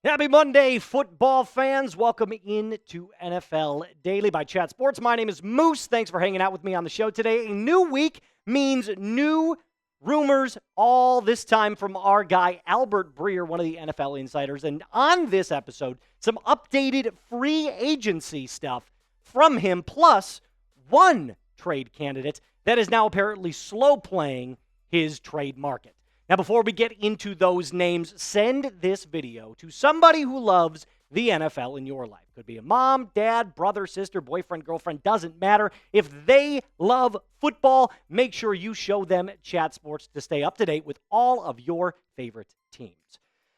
Happy Monday, football fans. Welcome in to NFL Daily by Chat Sports. My name is Moose. Thanks for hanging out with me on the show today. A new week means new rumors, all this time from our guy, Albert Breer, one of the NFL insiders. And on this episode, some updated free agency stuff from him, plus one trade candidate that is now apparently slow playing his trade market. Now, before we get into those names, send this video to somebody who loves the NFL in your life. Could be a mom, dad, brother, sister, boyfriend, girlfriend, doesn't matter. If they love football, make sure you show them Chat Sports to stay up to date with all of your favorite teams.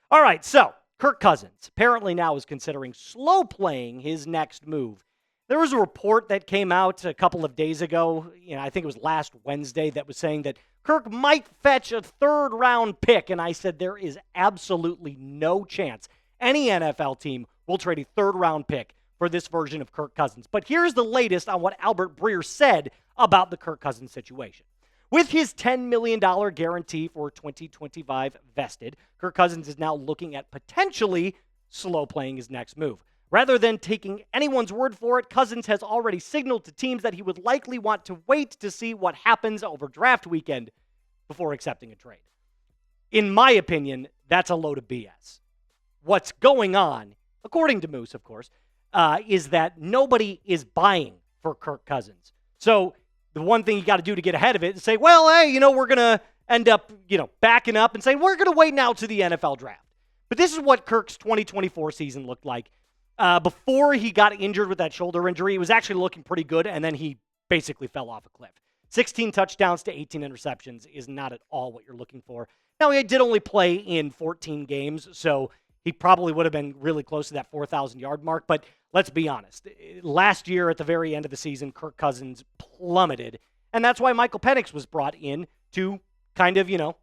All right, so Kirk Cousins apparently now is considering slow playing his next move. There was a report that came out a couple of days ago, I think it was last Wednesday, that was saying that Kirk might fetch a third-round pick, and I said there is absolutely no chance any NFL team will trade a third-round pick for this version of Kirk Cousins. But here's the latest on what Albert Breer said about the Kirk Cousins situation. With his $10 million guarantee for 2025 vested, Kirk Cousins is now looking at potentially slow playing his next move. Rather than taking anyone's word for it, Cousins has already signaled to teams that he would likely want to wait to see what happens over draft weekend before accepting a trade. In my opinion, that's a load of BS. What's going on, according to Moose, of course, is that nobody is buying for Kirk Cousins. So the one thing you got to do to get ahead of it is say, well, hey, we're going to end up, backing up and saying, we're going to wait now to the NFL draft. But this is what Kirk's 2024 season looked like. Before he got injured with that shoulder injury, he was actually looking pretty good, and then he basically fell off a cliff. 16 touchdowns to 18 interceptions is not at all what you're looking for. Now, he did only play in 14 games, so he probably would have been really close to that 4,000-yard mark. But let's be honest. Last year, at the very end of the season, Kirk Cousins plummeted, and that's why Michael Penix was brought in to kind of,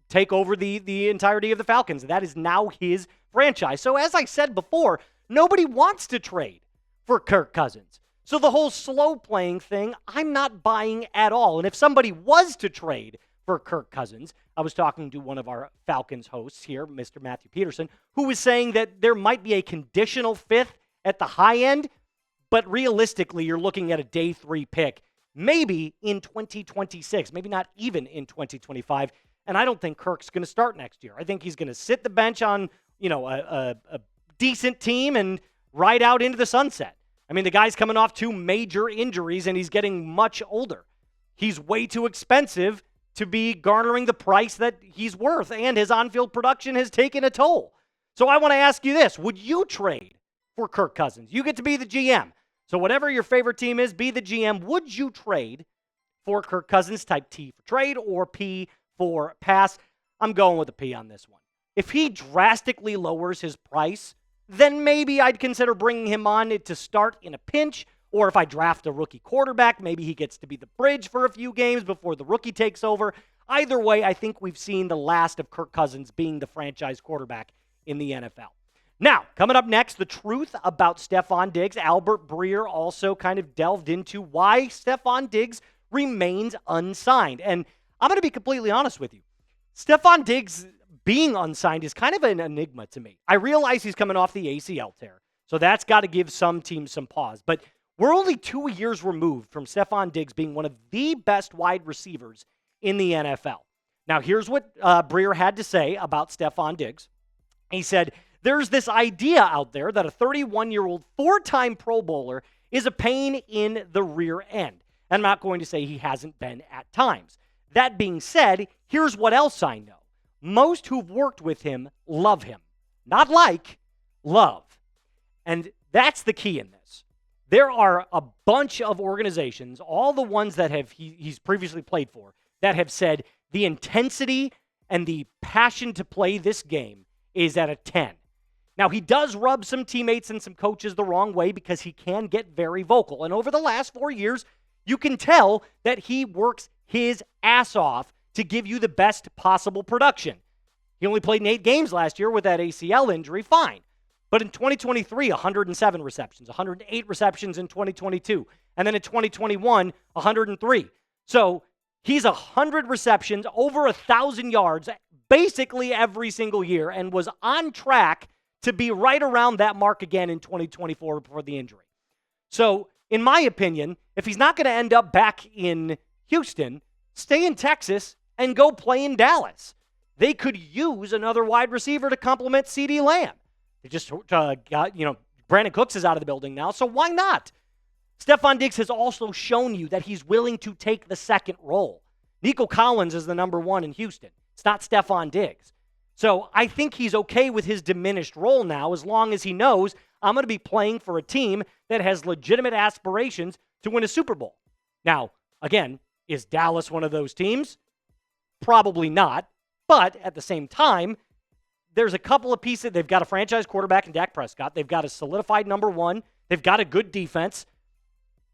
take over the entirety of the Falcons. That is now his franchise. So as I said before, nobody wants to trade for Kirk Cousins. So the whole slow playing thing, I'm not buying at all. And if somebody was to trade for Kirk Cousins, I was talking to one of our Falcons hosts here, Mr. Matthew Peterson, who was saying that there might be a conditional fifth at the high end, but realistically, you're looking at a day 3 pick, maybe in 2026, maybe not even in 2025. And I don't think Kirk's going to start next year. I think he's going to sit the bench on, a decent team and ride out into the sunset. I mean, the guy's coming off 2 major injuries, and he's getting much older. He's way too expensive to be garnering the price that he's worth, and his on-field production has taken a toll. So I want to ask you this. Would you trade for Kirk Cousins? You get to be the GM. So whatever your favorite team is, be the GM. Would you trade for Kirk Cousins? Type T for trade or P for pass. I'm going with a P on this one. If he drastically lowers his price, then maybe I'd consider bringing him on to start in a pinch. Or if I draft a rookie quarterback, maybe he gets to be the bridge for a few games before the rookie takes over. Either way, I think we've seen the last of Kirk Cousins being the franchise quarterback in the NFL. Now, coming up next, the truth about Stefon Diggs. Albert Breer also kind of delved into why Stefon Diggs remains unsigned. And I'm going to be completely honest with you. Stefon Diggs being unsigned is kind of an enigma to me. I realize he's coming off the ACL tear, so that's got to give some teams some pause. But we're only 2 years removed from Stefon Diggs being one of the best wide receivers in the NFL. Now, here's what Breer had to say about Stefon Diggs. He said, there's this idea out there that a 31-year-old 4-time Pro Bowler is a pain in the rear end. And I'm not going to say he hasn't been at times. That being said, here's what else I know. Most who've worked with him love him. Not like, love. And that's the key in this. There are a bunch of organizations, all the ones that he's previously played for, that have said the intensity and the passion to play this game is at a 10. Now, he does rub some teammates and some coaches the wrong way because he can get very vocal. And over the last 4 years, you can tell that he works his ass off to give you the best possible production. He only played in 8 games last year with that ACL injury, fine. But in 2023, 107 receptions, 108 receptions in 2022, and then in 2021, 103. So he's 100 receptions, over 1,000 yards, basically every single year, and was on track to be right around that mark again in 2024 before the injury. So, in my opinion, if he's not going to end up back in Houston, stay in Texas and go play in Dallas. They could use another wide receiver to complement CeeDee Lamb. They just got, Brandon Cooks is out of the building now, so why not? Stefon Diggs has also shown you that he's willing to take the second role. Nico Collins is the number one in Houston. It's not Stefon Diggs. So I think he's okay with his diminished role now as long as he knows I'm going to be playing for a team that has legitimate aspirations to win a Super Bowl. Now, again, is Dallas one of those teams? Probably not. But at the same time, there's a couple of pieces. They've got a franchise quarterback in Dak Prescott. They've got a solidified number one. They've got a good defense.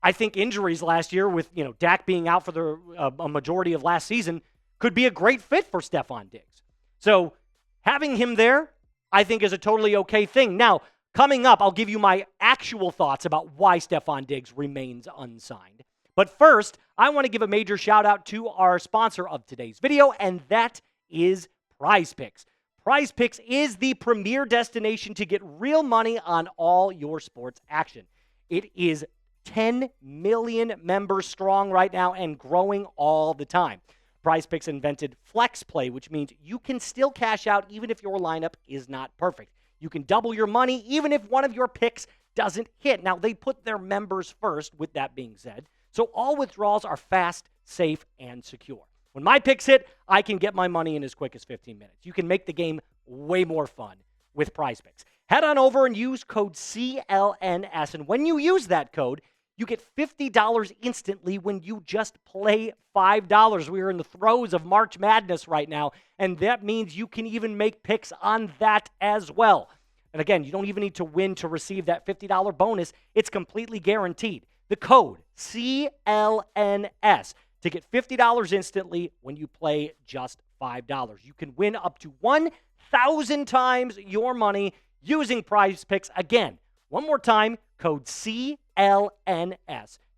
I think injuries last year with, Dak being out for a majority of last season could be a great fit for Stefon Diggs. So having him there, I think, is a totally okay thing. Now, coming up, I'll give you my actual thoughts about why Stefon Diggs remains unsigned. But first, I want to give a major shout out to our sponsor of today's video, and that is PrizePicks. PrizePicks is the premier destination to get real money on all your sports action. It is 10 million members strong right now and growing all the time. PrizePicks invented Flex Play, which means you can still cash out even if your lineup is not perfect. You can double your money even if one of your picks doesn't hit. Now, they put their members first, with that being said, so all withdrawals are fast, safe, and secure. When my picks hit, I can get my money in as quick as 15 minutes. You can make the game way more fun with PrizePicks. Head on over and use code CLNS, and when you use that code, you get $50 instantly when you just play $5. We are in the throes of March Madness right now, and that means you can even make picks on that as well. And again, you don't even need to win to receive that $50 bonus. It's completely guaranteed. The code CLNS to get $50 instantly when you play just $5. You can win up to 1,000 times your money using PrizePicks. Again, one more time, code CLNS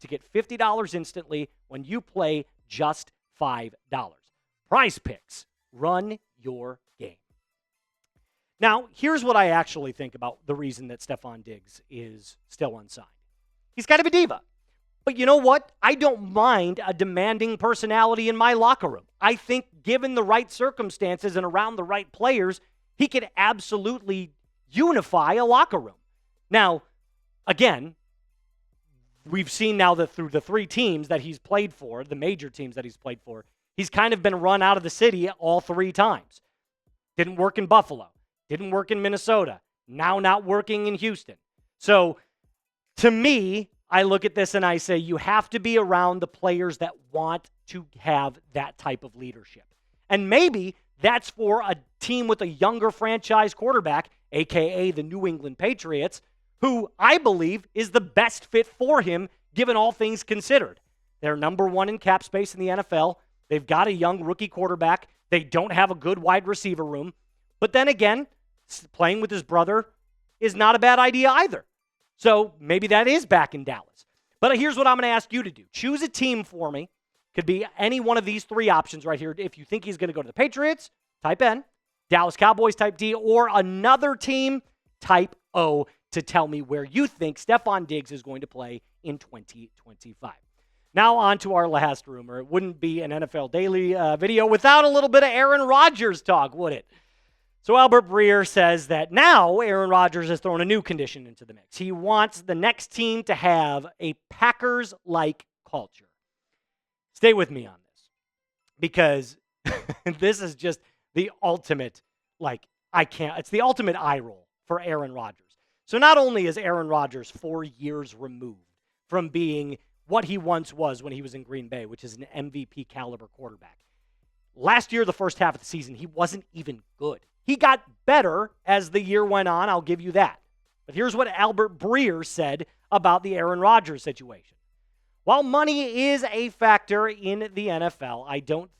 to get $50 instantly when you play just $5. PrizePicks, run your game. Now, here's what I actually think about the reason that Stefon Diggs is still unsigned. He's kind of a diva. But you know what? I don't mind a demanding personality in my locker room. I think given the right circumstances and around the right players, he could absolutely unify a locker room. Now, again, we've seen now that through the three teams that he's played for, the major teams that he's played for, he's kind of been run out of the city all three times. Didn't work in Buffalo. Didn't work in Minnesota. Now not working in Houston. So, to me, I look at this and I say you have to be around the players that want to have that type of leadership. And maybe that's for a team with a younger franchise quarterback, a.k.a. the New England Patriots, who I believe is the best fit for him, given all things considered. They're number one in cap space in the NFL. They've got a young rookie quarterback. They don't have a good wide receiver room. But then again, playing with his brother is not a bad idea either. So maybe that is back in Dallas. But here's what I'm going to ask you to do. Choose a team for me. Could be any one of these three options right here. If you think he's going to go to the Patriots, type N. Dallas Cowboys, type D. Or another team, type O, to tell me where you think Stefon Diggs is going to play in 2025. Now on to our last rumor. It wouldn't be an NFL Daily video without a little bit of Aaron Rodgers talk, would it? So Albert Breer says that now Aaron Rodgers has thrown a new condition into the mix. He wants the next team to have a Packers-like culture. Stay with me on this, because this is just the ultimate, it's the ultimate eye roll for Aaron Rodgers. So not only is Aaron Rodgers 4 years removed from being what he once was when he was in Green Bay, which is an MVP caliber quarterback. Last year, the first half of the season, he wasn't even good. He got better as the year went on, I'll give you that. But here's what Albert Breer said about the Aaron Rodgers situation. While money is a factor in the NFL, I don't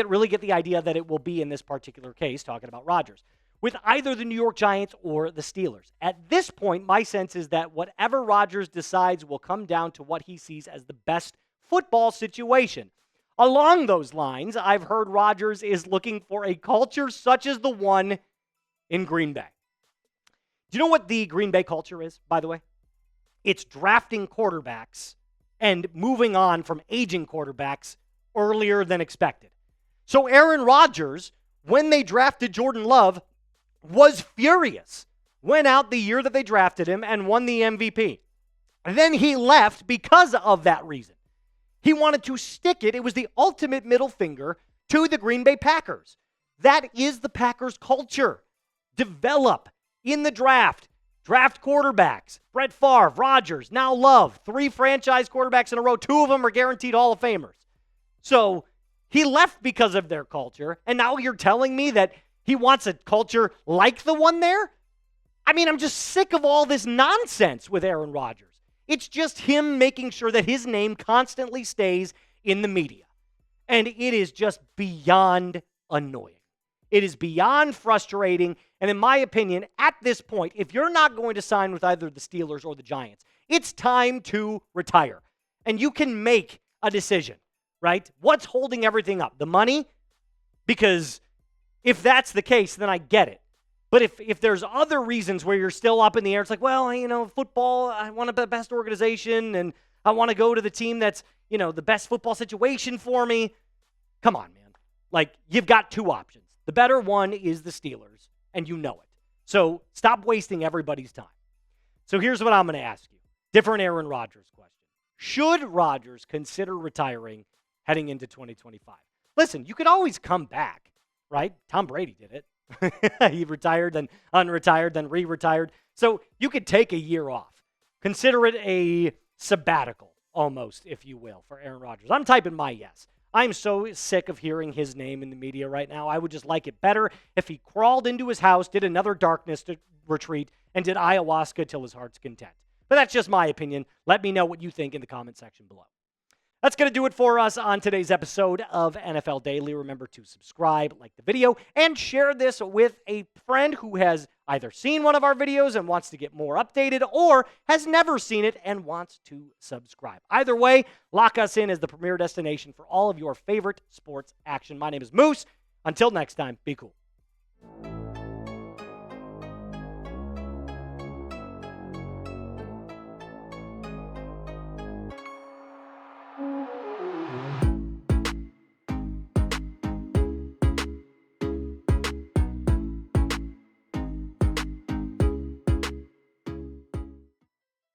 really get the idea that it will be in this particular case, talking about Rodgers, with either the New York Giants or the Steelers. At this point, my sense is that whatever Rodgers decides will come down to what he sees as the best football situation. Along those lines, I've heard Rodgers is looking for a culture such as the one in Green Bay. Do you know what the Green Bay culture is, by the way? It's drafting quarterbacks and moving on from aging quarterbacks earlier than expected. So Aaron Rodgers, when they drafted Jordan Love, was furious. Went out the year that they drafted him and won the MVP. And then he left because of that reason. He wanted to stick it. It was the ultimate middle finger to the Green Bay Packers. That is the Packers culture. Develop in the draft. Draft quarterbacks. Brett Favre, Rodgers, now Love. 3 franchise quarterbacks in a row. 2 of them are guaranteed Hall of Famers. So he left because of their culture, and now you're telling me that he wants a culture like the one there? I mean, I'm just sick of all this nonsense with Aaron Rodgers. It's just him making sure that his name constantly stays in the media. And it is just beyond annoying. It is beyond frustrating. And in my opinion, at this point, if you're not going to sign with either the Steelers or the Giants, it's time to retire. And you can make a decision, right? What's holding everything up? The money? Because if that's the case, then I get it. But if there's other reasons where you're still up in the air, it's like, well, football, I want the best organization, and I want to go to the team that's, the best football situation for me. Come on, man. Like, you've got 2 options. The better one is the Steelers, and you know it. So stop wasting everybody's time. So here's what I'm going to ask you. Different Aaron Rodgers question. Should Rodgers consider retiring heading into 2025? Listen, you could always come back, right? Tom Brady did it. He retired, then unretired, then re-retired. So you could take a year off. Consider it a sabbatical, almost, if you will, for Aaron Rodgers. I'm typing my yes. I'm so sick of hearing his name in the media right now. I would just like it better if he crawled into his house, did another darkness retreat, and did ayahuasca till his heart's content. But that's just my opinion. Let me know what you think in the comment section below. That's going to do it for us on today's episode of NFL Daily. Remember to subscribe, like the video, and share this with a friend who has either seen one of our videos and wants to get more updated or has never seen it and wants to subscribe. Either way, lock us in as the premier destination for all of your favorite sports action. My name is Moose. Until next time, be cool.